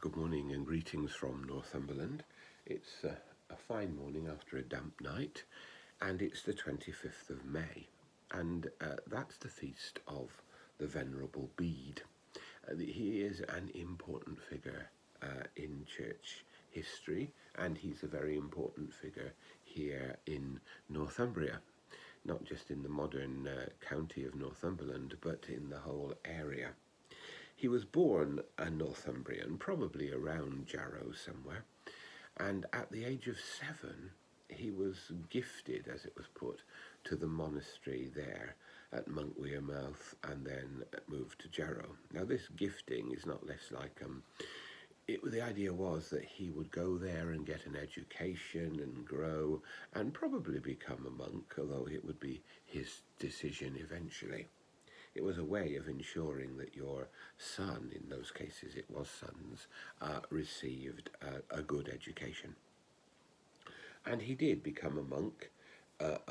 Good morning and greetings from Northumberland. It's a fine morning after a damp night, and it's the 25th of May, and that's the feast of the Venerable Bede. He is an important figure in church history, and he's a very important figure here in Northumbria, not just in the modern county of Northumberland, but in the whole area. He was born a Northumbrian, probably around Jarrow somewhere, and at the age of 7, he was gifted, as it was put, to the monastery there at Monk Wearmouth, and then moved to Jarrow. Now, this gifting is not less like the idea was that he would go there and get an education and grow and probably become a monk, although it would be his decision eventually. It was a way of ensuring that your son, in those cases it was sons, received a good education. And he did become a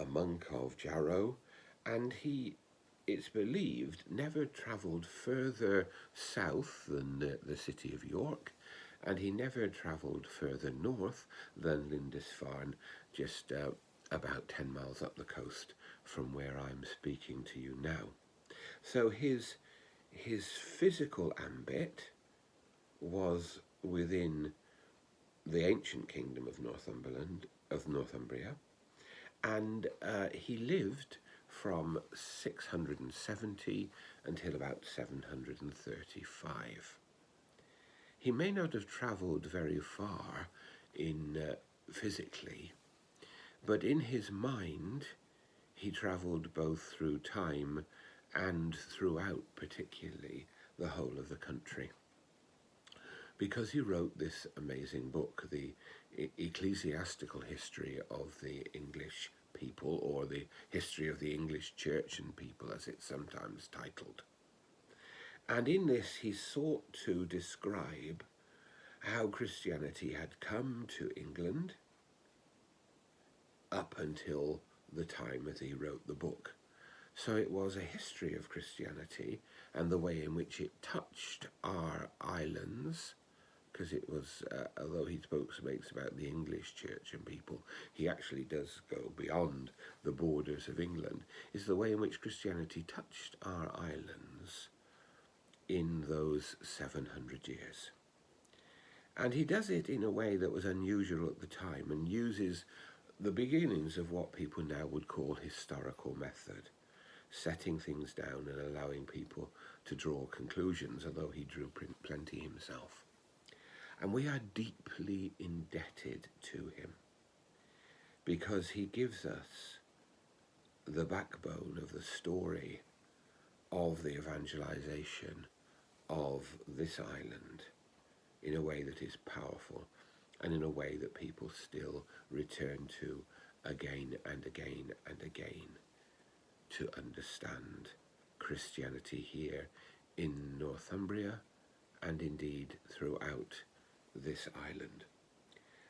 monk of Jarrow, and he, it's believed, never travelled further south than the city of York, and he never travelled further north than Lindisfarne, just about 10 miles up the coast from where I'm speaking to you now. So his physical ambit was within the ancient kingdom of Northumbria, and he lived from 670 until about 735. He may not have travelled very far physically, but in his mind he travelled both through time and throughout, particularly, the whole of the country. Because he wrote this amazing book, the ecclesiastical history of the English people, or the history of the English church and people, as it's sometimes titled. And in this he sought to describe how Christianity had come to England up until the time that he wrote the book. So it was a history of Christianity and the way in which it touched our islands, because it was, although he makes about the English church and people, he actually does go beyond the borders of England, is the way in which Christianity touched our islands in those 700 years. And he does it in a way that was unusual at the time and uses the beginnings of what people now would call historical method, setting things down and allowing people to draw conclusions, although he drew plenty himself. And we are deeply indebted to him because he gives us the backbone of the story of the evangelization of this island in a way that is powerful and in a way that people still return to again and again and again, to understand Christianity here in Northumbria and indeed throughout this island.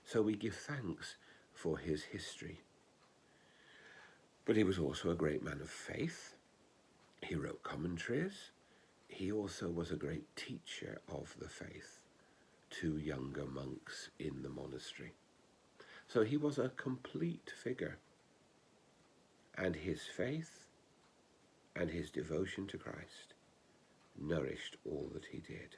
So we give thanks for his history. But he was also a great man of faith. He wrote commentaries. He also was a great teacher of the faith to younger monks in the monastery. So he was a complete figure, and his faith and his devotion to Christ nourished all that he did.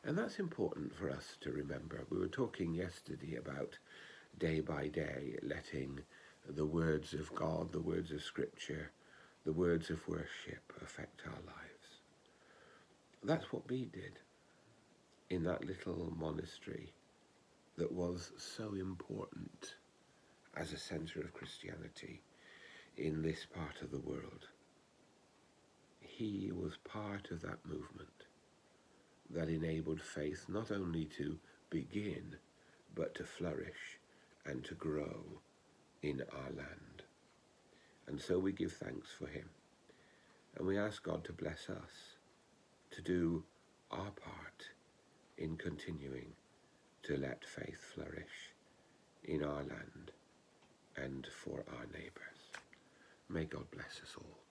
And that's important for us to remember. We were talking yesterday about day by day letting the words of God, the words of Scripture, the words of worship affect our lives. That's what Bede did in that little monastery that was so important as a centre of Christianity in this part of the world. He was part of that movement that enabled faith not only to begin, but to flourish and to grow in our land. And so we give thanks for him. And we ask God to bless us to do our part in continuing to let faith flourish in our land and for our neighbours. May God bless us all.